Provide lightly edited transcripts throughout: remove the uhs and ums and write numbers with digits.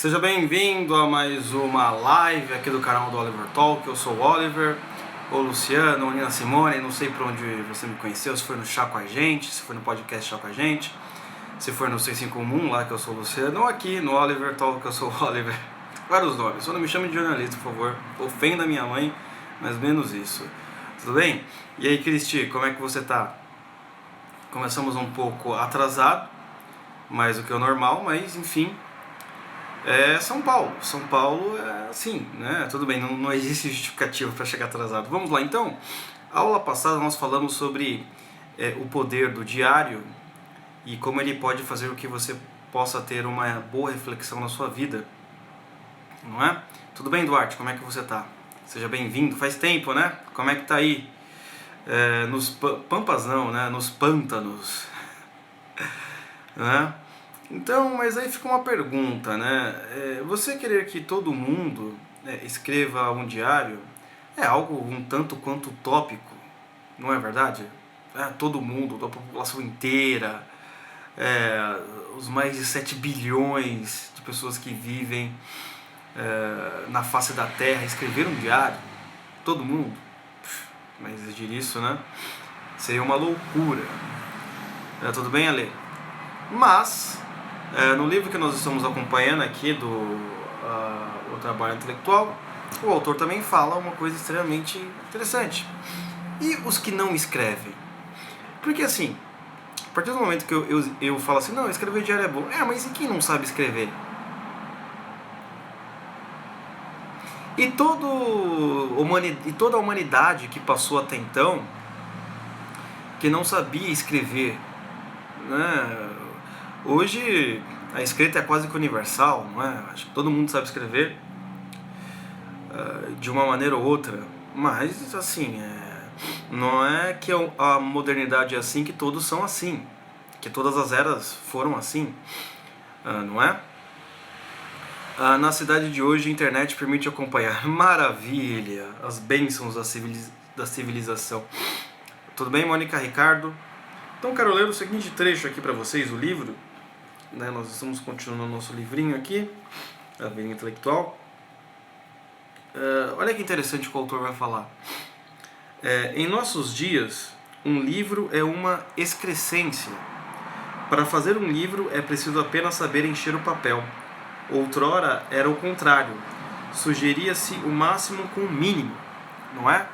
Seja bem-vindo a mais uma live aqui do canal do Oliver Talk. Eu sou o Oliver, ou Luciano, ou Nina Simone, não sei por onde você me conheceu, se foi no Chá com a Gente, se foi no podcast Chá com a Gente, se foi no 651 lá que eu sou o Luciano, ou aqui no Oliver Talk que eu sou o Oliver. Vários nomes, só não me chame de jornalista, por favor, ofenda minha mãe, mas menos isso. Tudo bem? E aí, Cristi, como é que você tá? Começamos um pouco atrasado, mais do que o normal, mas enfim... São Paulo. São Paulo é assim, né? Tudo bem, não existe justificativa para chegar atrasado. Vamos lá então. A aula passada nós falamos sobre o poder do diário e como ele pode fazer com que você possa ter uma boa reflexão na sua vida. Não é? Tudo bem, Duarte? Como é que você tá? Seja bem-vindo. Faz tempo, né? Como é que tá aí? Nos pampas não, né? Nos pântanos. Né? Então, mas aí fica uma pergunta, né? Você querer que todo mundo escreva um diário é algo um tanto quanto utópico, não é verdade? Todo mundo, a população inteira, os mais de 7 bilhões de pessoas que vivem na face da Terra, escrever um diário, todo mundo, mas exigir isso, né? Seria uma loucura. Tudo bem, Ale? Mas... no livro que nós estamos acompanhando aqui do O Trabalho Intelectual, o autor também fala uma coisa extremamente interessante. E os que não escrevem? Porque assim, a partir do momento que eu falo assim, não, escrever diário é bom. Mas e quem não sabe escrever? E toda a humanidade que passou até então, que não sabia escrever, né? Hoje a escrita é quase que universal, não é? Acho que todo mundo sabe escrever de uma maneira ou outra, mas assim, não é que a modernidade é assim que todos são assim, que todas as eras foram assim, não é? Na cidade de hoje a internet permite acompanhar, maravilha, as bênçãos da civilização. Tudo bem, Mônica, Ricardo? Então quero ler o seguinte trecho aqui para vocês, o livro. Nós estamos continuando o nosso livrinho aqui, A Vida Intelectual. Olha que interessante o que o autor vai falar. Em nossos dias, um livro é uma excrescência. Para fazer um livro é preciso apenas saber encher o papel. Outrora era o contrário. Sugeria-se o máximo com o mínimo, não é?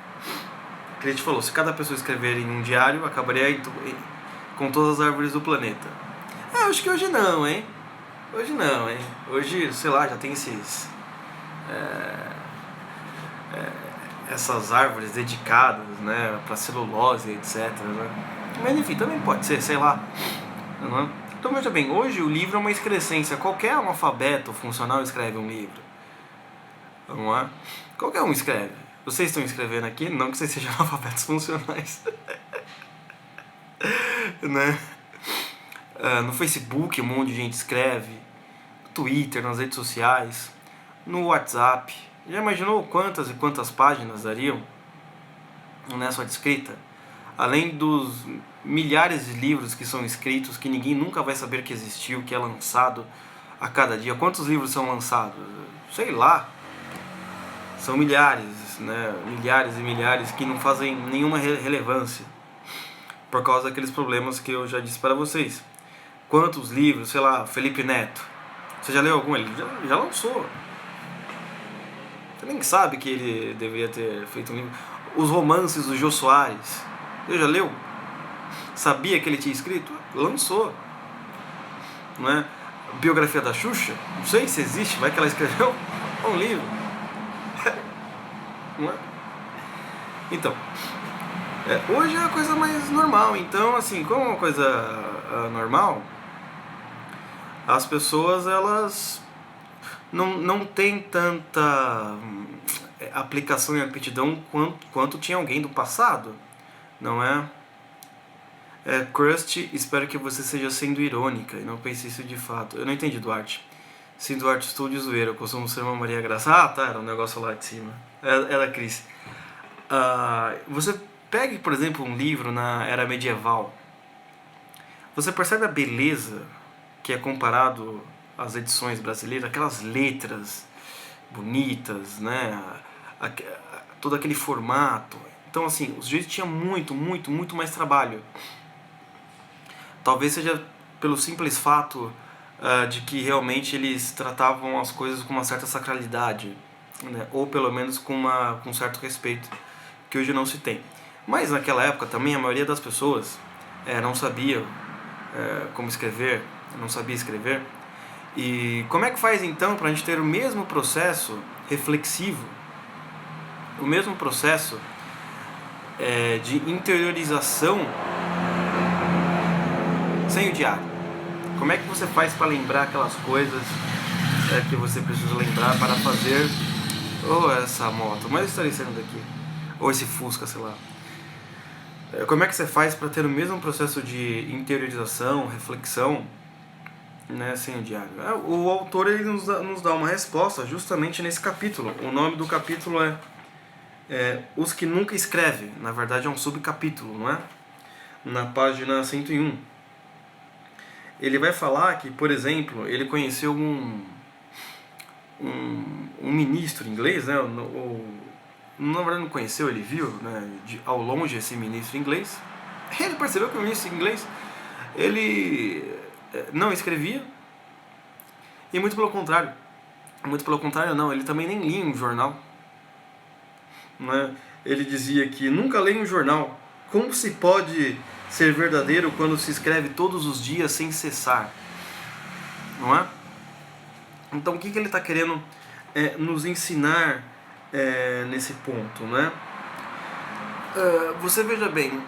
O que a gente falou, se cada pessoa escrever em um diário, acabaria com todas as árvores do planeta. Acho que hoje não, hein? Hoje não, hein? Hoje, sei lá, já tem essas árvores dedicadas, né, para celulose, etc. Né? Mas enfim, também pode ser, sei lá. Não? Então veja bem, hoje o livro é uma excrescência. Qualquer analfabeto funcional escreve um livro. Não é? Qualquer um escreve. Vocês estão escrevendo aqui, não que vocês sejam analfabetos funcionais. Né? No Facebook um monte de gente escreve, no Twitter, nas redes sociais, no WhatsApp. Já imaginou quantas e quantas páginas dariam nessa escrita? Além dos milhares de livros que são escritos, que ninguém nunca vai saber que existiu, que é lançado a cada dia. Quantos livros são lançados? Sei lá. São milhares, né? Milhares e milhares que não fazem nenhuma relevância por causa daqueles problemas que eu já disse para vocês. Quantos livros, sei lá, Felipe Neto. Você já leu algum? Ele já lançou. Você nem sabe que ele deveria ter feito um livro. Os romances do Jô Soares. Você já leu? Sabia que ele tinha escrito? Lançou. Não é? Biografia da Xuxa? Não sei se existe, vai que ela escreveu um livro. Não é? Então, hoje é a coisa mais normal. Então, assim, como é uma coisa normal, as pessoas, elas não têm tanta aplicação e aptidão quanto tinha alguém do passado, não é? Crust, espero que você esteja sendo irônica e não pense isso de fato. Eu não entendi, Duarte. Sim, Duarte, estou de zoeira, eu costumo ser uma Maria Graça. Tá, era um negócio lá de cima. Era a Cris. Você pegue, por exemplo, um livro na era medieval. Você percebe a beleza que é comparado as edições brasileiras, aquelas letras bonitas, né? Todo aquele formato. Então, assim, os sujeitos tinham muito mais trabalho. Talvez seja pelo simples fato de que realmente eles tratavam as coisas com uma certa sacralidade, né? Ou pelo menos com um certo respeito, que hoje não se tem. Mas naquela época também a maioria das pessoas não sabia como escrever, não sabia escrever. E como é que faz então para a gente ter o mesmo processo reflexivo, o mesmo processo de interiorização sem o diário? Como é que você faz para lembrar aquelas coisas que você precisa lembrar para fazer essa moto, mas eu estarei saindo daqui, ou esse Fusca, sei lá. Como é que você faz para ter o mesmo processo de interiorização, reflexão, né, sem o diário? O autor ele nos dá uma resposta justamente nesse capítulo. O nome do capítulo é Os que Nunca Escrevem. Na verdade é um subcapítulo, não é? Na página 101. Ele vai falar que, por exemplo, ele conheceu um ministro inglês, né? Na verdade não conheceu, ele viu, né, ao longe esse ministro inglês. Ele percebeu que o ministro inglês ele não escrevia, e muito pelo contrário não, ele também nem lia um jornal, né? Ele dizia que nunca leia um jornal. Como se pode ser verdadeiro quando se escreve todos os dias sem cessar, não é? Então o que ele está querendo nos ensinar nesse ponto, né? Você veja bem,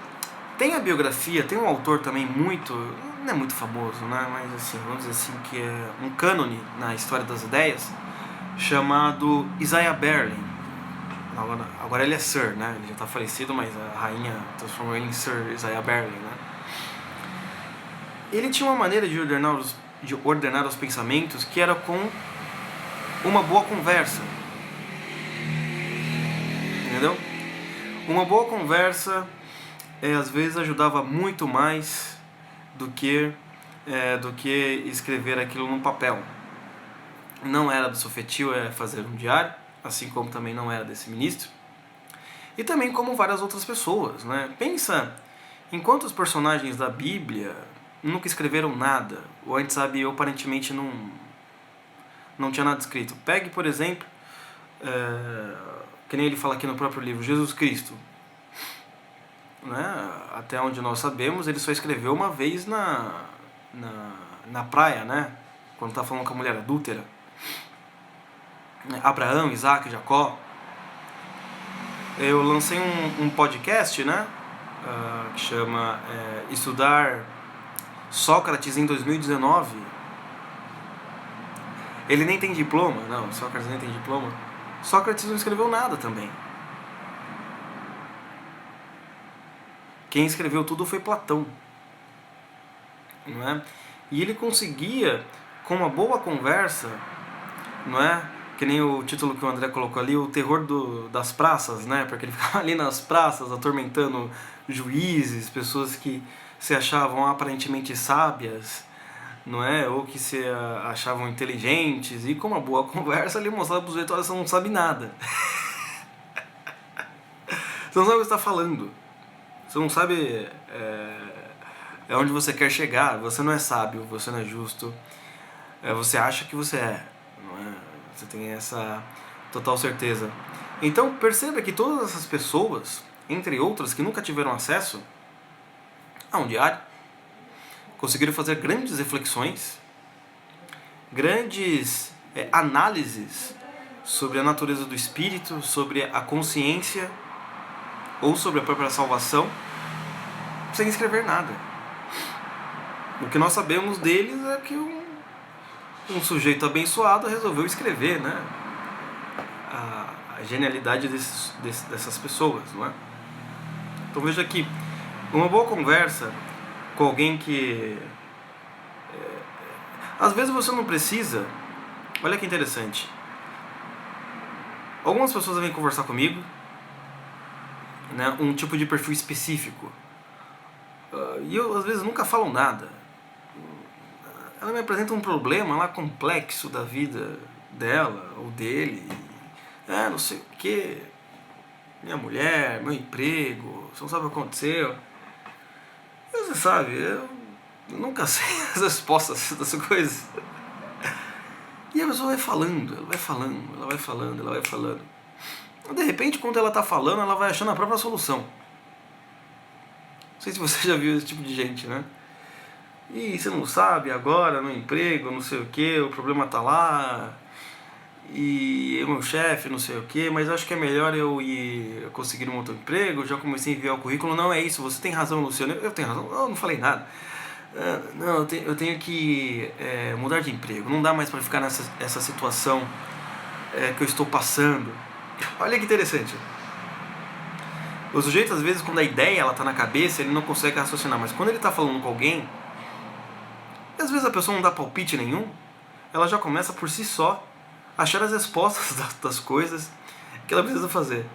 tem a biografia, tem um autor também não é muito famoso, né? Mas assim, vamos dizer assim, que é um cânone na história das ideias, chamado Isaiah Berlin. Agora ele é Sir, né? Ele já está falecido, mas a rainha transformou ele em Sir Isaiah Berlin, né? Ele tinha uma maneira de ordenar os pensamentos que era com uma boa conversa. Entendeu? Uma boa conversa às vezes ajudava muito mais do que escrever aquilo num papel. Não era do Sofetil fazer um diário, assim como também não era desse ministro, e também como várias outras pessoas, né? Pensa em quantos personagens da Bíblia nunca escreveram nada, ou a gente sabe, ou aparentemente não tinha nada escrito. Pegue, por exemplo, que nem ele fala aqui no próprio livro, Jesus Cristo, né? Até onde nós sabemos, ele só escreveu uma vez na praia, né? Quando está falando com a mulher adúltera. Abraão, Isaac, Jacó. Eu lancei um podcast, né? Que chama Estudar Sócrates em 2019. Ele nem tem diploma. Não, Sócrates nem tem diploma. Sócrates não escreveu nada também. Quem escreveu tudo foi Platão, não é? E ele conseguia, com uma boa conversa, não é? Que nem o título que o André colocou ali, o terror das praças, né? Porque ele ficava ali nas praças atormentando juízes, pessoas que se achavam aparentemente sábias, não é? Ou que se achavam inteligentes, e com uma boa conversa ele mostrava para os outros: olha, você não sabe nada. Você não sabe o que você está falando. Você não sabe onde você quer chegar. Você não é sábio, você não é justo. Você acha que você é, não é? Você tem essa total certeza. Então perceba que todas essas pessoas, entre outras que nunca tiveram acesso a um diário, conseguiram fazer grandes reflexões, grandes análises sobre a natureza do espírito, sobre a consciência ou sobre a própria salvação, sem escrever nada. O que nós sabemos deles é que um sujeito abençoado resolveu escrever, né? A genialidade dessas pessoas, não é? Então veja aqui, uma boa conversa com alguém que às vezes você não precisa. Olha que interessante, algumas pessoas vêm conversar comigo, né, um tipo de perfil específico, e eu às vezes nunca falo nada. ela me apresenta um problema lá complexo da vida dela ou dele. Não sei o que, minha mulher, meu emprego, você não sabe o que aconteceu. E você sabe, eu nunca sei as respostas das coisas. E a pessoa vai falando, ela vai falando, ela vai falando, ela vai falando. De repente, quando ela tá falando, ela vai achando a própria solução. Não sei se você já viu esse tipo de gente, né? E você não sabe agora, no emprego, não sei o que, o problema tá lá, e o meu chefe, não sei o que, mas acho que é melhor eu ir conseguir um outro emprego, já comecei a enviar o currículo. Não é isso, você tem razão, Luciano, eu tenho razão, eu não falei nada. Não, eu tenho que mudar de emprego, não dá mais para ficar nessa situação que eu estou passando. Olha que interessante. O sujeito, às vezes, quando a ideia ela tá na cabeça, ele não consegue raciocinar, mas quando ele tá falando com alguém, e às vezes a pessoa não dá palpite nenhum, ela já começa por si só a achar as respostas das coisas que ela precisa fazer.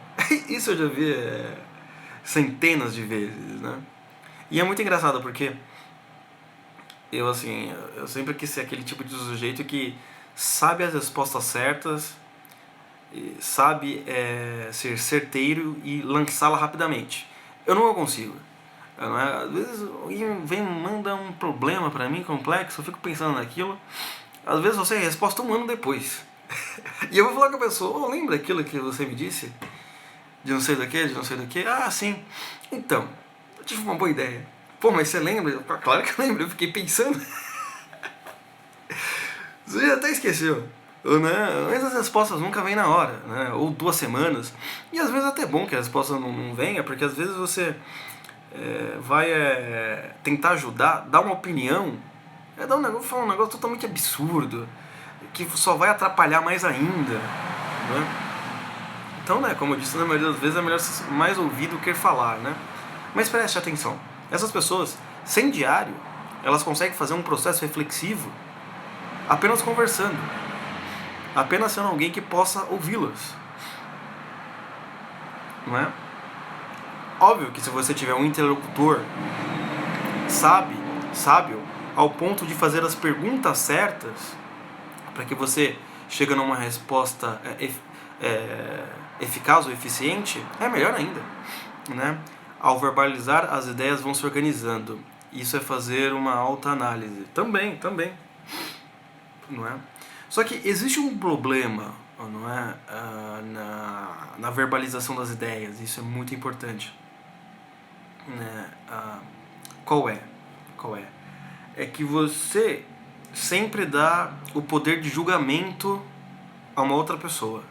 Isso eu já vi centenas de vezes, né? E é muito engraçado porque eu sempre quis ser aquele tipo de sujeito que sabe as respostas certas, sabe ser certeiro e lançá-la rapidamente. Eu não consigo. Às vezes alguém vem e manda um problema pra mim complexo, eu fico pensando naquilo. Às vezes eu sei a resposta um ano depois. E eu vou falar com a pessoa: lembra aquilo que você me disse? De não sei do que, de não sei do que? Ah, sim. Então, eu tive uma boa ideia. Pô, mas você lembra? Claro que eu lembro, eu fiquei pensando. Você até esqueceu, né? Mas as respostas nunca vêm na hora, né? Ou 2 semanas. E às vezes é até bom que a resposta não venha, porque às vezes você vai tentar ajudar, dar uma opinião, falar um negócio totalmente absurdo, que só vai atrapalhar mais ainda, né? Então, né, como eu disse, na maioria das vezes é melhor mais ouvir do que falar, né? Mas preste atenção, essas pessoas, sem diário, elas conseguem fazer um processo reflexivo apenas conversando, apenas sendo alguém que possa ouvi-las, não é? Óbvio que se você tiver um interlocutor sábio, ao ponto de fazer as perguntas certas, para que você chegue numa resposta eficaz ou eficiente, é melhor ainda, né? Ao verbalizar, as ideias vão se organizando. Isso é fazer uma autoanálise. Também, não é? Só que existe um problema, não é? Na verbalização das ideias. Isso é muito importante. Né? Qual é? É que você sempre dá o poder de julgamento a uma outra pessoa.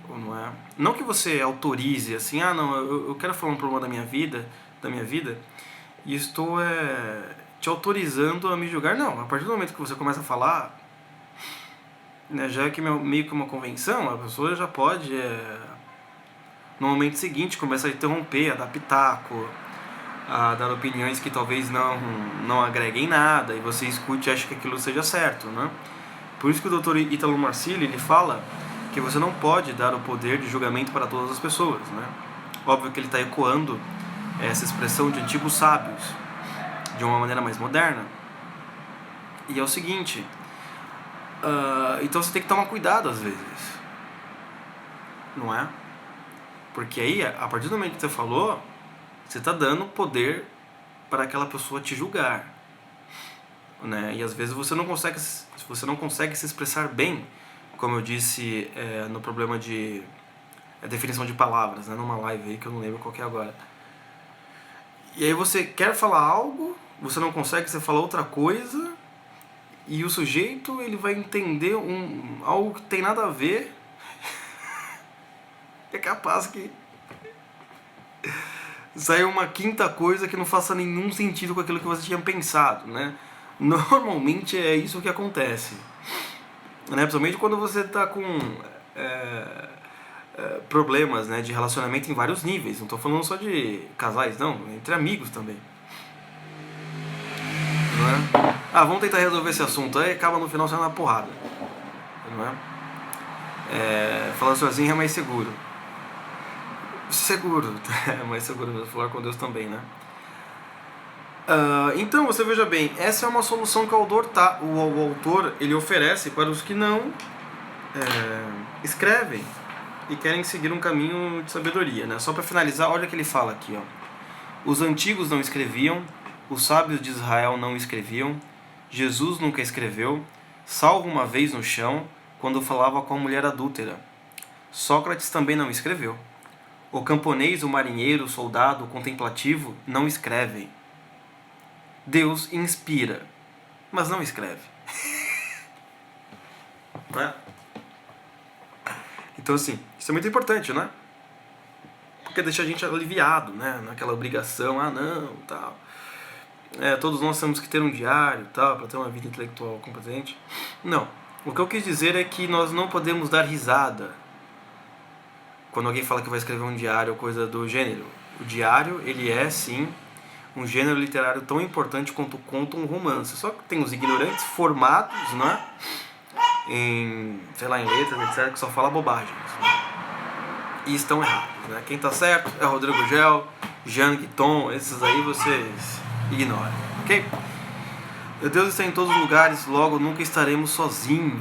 Não é? Não que você autorize assim, não, eu quero falar um problema da minha vida, e estou te autorizando a me julgar. Não, a partir do momento que você começa a falar, né, já é que meio que uma convenção, a pessoa já pode, no momento seguinte, começar a interromper, a dar pitaco, a dar opiniões que talvez não agreguem nada, e você escute e acha que aquilo seja certo, né? Por isso que o Dr. Ítalo Marcilli, ele fala que você não pode dar o poder de julgamento para todas as pessoas, né? Óbvio que ele está ecoando essa expressão de antigos sábios de uma maneira mais moderna. E é o seguinte, então você tem que tomar cuidado às vezes, não é? Porque aí, a partir do momento que você falou, você está dando poder para aquela pessoa te julgar, né? E às vezes você não consegue se expressar bem, como eu disse no problema de definição de palavras, né? Numa live aí que eu não lembro qual que é agora. E aí você quer falar algo, você não consegue, você fala outra coisa, e o sujeito ele vai entender algo que tem nada a ver. É capaz que saiu uma quinta coisa que não faça nenhum sentido com aquilo que você tinha pensado, né? Normalmente é isso que acontece, né? Principalmente quando você está com problemas, né, de relacionamento em vários níveis. Não estou falando só de casais, não, entre amigos também, não é? Vamos tentar resolver esse assunto, aí acaba no final sendo uma porrada, não é? Falar sozinho é mais seguro, é mais seguro mesmo, falar com Deus também, né? Então, você veja bem, essa é uma solução que o autor ele oferece para os que não escrevem e querem seguir um caminho de sabedoria, né? Só para finalizar, olha o que ele fala aqui, ó. Os antigos não escreviam, os sábios de Israel não escreviam, Jesus nunca escreveu, salvo uma vez no chão, quando falava com a mulher adúltera. Sócrates também não escreveu. O camponês, o marinheiro, o soldado, o contemplativo não escrevem. Deus inspira, mas não escreve. Não é? Então, assim, isso é muito importante, né? Porque deixa a gente aliviado, né? Naquela obrigação, não, tal. Todos nós temos que ter um diário, tal, para ter uma vida intelectual competente. Não. O que eu quis dizer é que nós não podemos dar risada quando alguém fala que vai escrever um diário ou coisa do gênero. O diário, ele é, sim, um gênero literário tão importante quanto conta um romance. Só que tem os ignorantes formados, né? Em letras, etc., que só fala bobagens. Né? E estão errados, né? Quem tá certo é Rodrigo Gel, Jean Guiton, esses aí vocês ignorem, ok? Deus está em todos os lugares, logo nunca estaremos sozinhos.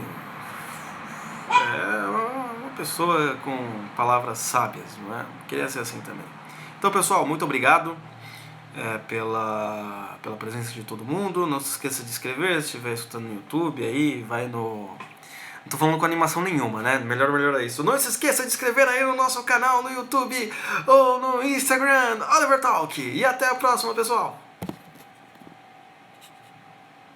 Uma pessoa com palavras sábias, não é? Queria ser assim também. Então, pessoal, muito obrigado pela presença de todo mundo. Não se esqueça de inscrever se estiver escutando no YouTube, aí vai no... Não tô falando com animação nenhuma, né? Melhor é isso. Não se esqueça de inscrever aí no nosso canal no YouTube ou no Instagram, Oliver Talk. E até a próxima, pessoal!